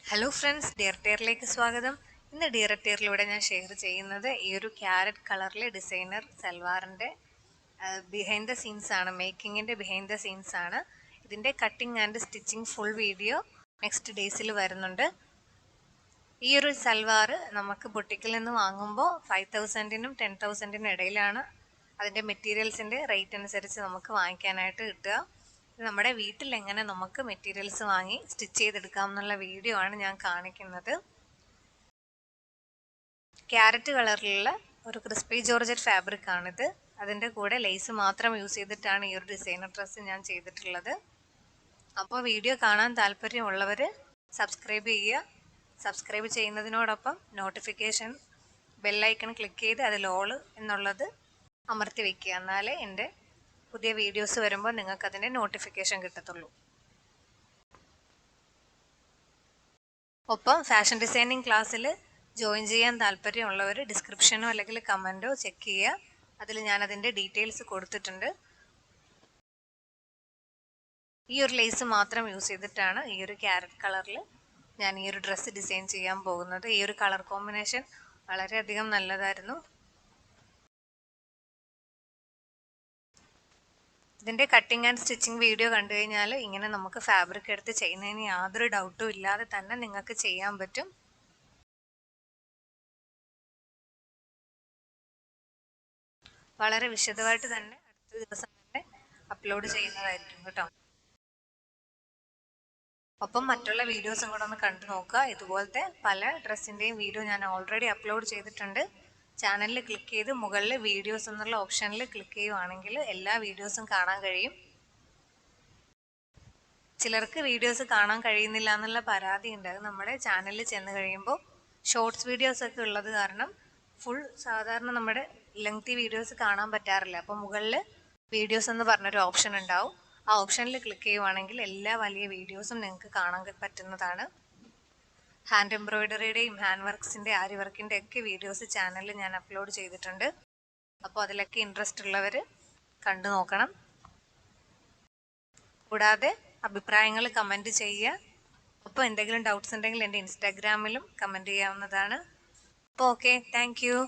Hello friends, DEARATTIRE സ്വാഗതം. ഇന്ന് DEARATTIRE ഞാൻ ഷെയർ ചെയ്യുന്നത് ഈ ഒരു ക്യാരറ്റ് കളറിലെ ഡിസൈനർ സൽവാറിൻ്റെ ബിഹൈൻഡ് ദ സീൻസ് ആണ്, മേക്കിങ്ങിൻ്റെ ബിഹൈൻഡ് ദ സീൻസ് ആണ്. ഇതിൻ്റെ cutting and stitching full video next ഡേയ്സിൽ വരുന്നുണ്ട്. ഈ ഒരു സൽവാർ നമുക്ക് ബുട്ടിക്കിൽ നിന്ന് വാങ്ങുമ്പോൾ 5000-നും 10,000-നും ഇടയിലാണ് അതിൻ്റെ മെറ്റീരിയൽസിൻ്റെ റേറ്റ് അനുസരിച്ച് നമുക്ക് വാങ്ങിക്കാനായിട്ട് കിട്ടുക. നമ്മുടെ വീട്ടിൽ എങ്ങനെ നമുക്ക് മെറ്റീരിയൽസ് വാങ്ങി സ്റ്റിച്ച് ചെയ്തെടുക്കാം എന്നുള്ള വീഡിയോ ആണ് ഞാൻ കാണിക്കുന്നത്. ക്യാരറ്റ് കളറിലുള്ള ഒരു ക്രിസ്പി ജോർജറ്റ് ഫാബ്രിക് ആണിത്. അതിൻ്റെ കൂടെ ലേസ് മാത്രം യൂസ് ചെയ്തിട്ടാണ് ഈ ഒരു ഡിസൈനർ ഡ്രസ്സ് ഞാൻ ചെയ്തിട്ടുള്ളത്. അപ്പോൾ വീഡിയോ കാണാൻ താല്പര്യമുള്ളവർ സബ്സ്ക്രൈബ് ചെയ്യുക. സബ്സ്ക്രൈബ് ചെയ്യുന്നതിനോടൊപ്പം നോട്ടിഫിക്കേഷൻ ബെല്ലൈക്കൺ ക്ലിക്ക് ചെയ്ത് അതിൽ ഓൾ എന്നുള്ളത് അമർത്തി വയ്ക്കുക. എന്നാലേ എൻ്റെ പുതിയ വീഡിയോസ് വരുമ്പോൾ നിങ്ങൾക്കതിൻ്റെ നോട്ടിഫിക്കേഷൻ കിട്ടത്തുള്ളൂ. ഒപ്പം ഫാഷൻ ഡിസൈനിങ് ക്ലാസ്സിൽ ജോയിൻ ചെയ്യാൻ താല്പര്യമുള്ളവർ ഡിസ്ക്രിപ്ഷനോ അല്ലെങ്കിൽ കമൻറ്റോ ചെക്ക് ചെയ്യുക. അതിൽ ഞാനതിൻ്റെ ഡീറ്റെയിൽസ് കൊടുത്തിട്ടുണ്ട്. ഈ ഒരു ലേസ് മാത്രം യൂസ് ചെയ്തിട്ടാണ് ഈ ഒരു ക്യാരറ്റ് കളറിൽ ഞാൻ ഈ ഒരു ഡ്രസ്സ് ഡിസൈൻ ചെയ്യാൻ പോകുന്നത്. ഈ ഒരു കളർ കോമ്പിനേഷൻ വളരെയധികം നല്ലതായിരുന്നു. ഇതിൻ്റെ കട്ടിങ് ആൻഡ് സ്റ്റിച്ചിങ് വീഡിയോ കണ്ടു കഴിഞ്ഞാൽ ഇങ്ങനെ നമുക്ക് ഫാബ്രിക് എടുത്ത് ചെയ്യുന്നതിന് യാതൊരു ഡൗട്ടും ഇല്ലാതെ തന്നെ നിങ്ങൾക്ക് ചെയ്യാൻ പറ്റും. വളരെ വിശദമായിട്ട് തന്നെ അടുത്ത ദിവസം തന്നെ അപ്ലോഡ് ചെയ്യുന്നതായിരിക്കും കേട്ടോ. ഒപ്പം മറ്റുള്ള വീഡിയോസും കൂടെ ഒന്ന് കണ്ടു നോക്കുക. ഇതുപോലത്തെ പല ഡ്രസ്സിൻ്റെയും വീഡിയോ ഞാൻ ഓൾറെഡി അപ്ലോഡ് ചെയ്തിട്ടുണ്ട്. ചാനലിൽ ക്ലിക്ക് ചെയ്ത് മുകളിൽ വീഡിയോസ് എന്നുള്ള ഓപ്ഷനിൽ ക്ലിക്ക് ചെയ്യുവാണെങ്കിൽ എല്ലാ വീഡിയോസും കാണാൻ കഴിയും. ചിലർക്ക് വീഡിയോസ് കാണാൻ കഴിയുന്നില്ല എന്നുള്ള പരാതി ഉണ്ട്. അത് നമ്മുടെ ചാനലിൽ ചെന്ന് കഴിയുമ്പോൾ ഷോർട്സ് വീഡിയോസൊക്കെ ഉള്ളത് കാരണം ഫുൾ സാധാരണ നമ്മുടെ ലെങ്തി വീഡിയോസ് കാണാൻ പറ്റാറില്ല. അപ്പോൾ മുകളിൽ വീഡിയോസ് എന്ന് പറഞ്ഞൊരു ഓപ്ഷൻ ഉണ്ടാവും. ആ ഓപ്ഷനിൽ ക്ലിക്ക് ചെയ്യുവാണെങ്കിൽ എല്ലാ വലിയ വീഡിയോസും നിങ്ങൾക്ക് കാണാൻ പറ്റുന്നതാണ്. ഹാൻഡ് എംബ്രോയിഡറിയുടെയും ഹാൻഡ് വർക്ക്സിൻ്റെ ആരി വർക്കിൻ്റെ ഒക്കെ വീഡിയോസ് ചാനലിൽ ഞാൻ അപ്ലോഡ് ചെയ്തിട്ടുണ്ട്. അപ്പോൾ അതിലൊക്കെ ഇൻട്രസ്റ്റ് ഉള്ളവർ കണ്ടു നോക്കണം. കൂടാതെ അഭിപ്രായങ്ങൾ കമൻറ്റ് ചെയ്യുക. അപ്പോൾ എന്തെങ്കിലും ഡൗട്ട്സ് ഉണ്ടെങ്കിൽ എൻ്റെ ഇൻസ്റ്റാഗ്രാമിലും കമൻറ്റ് ചെയ്യാവുന്നതാണ്. അപ്പോൾ ഓക്കെ, താങ്ക് യു.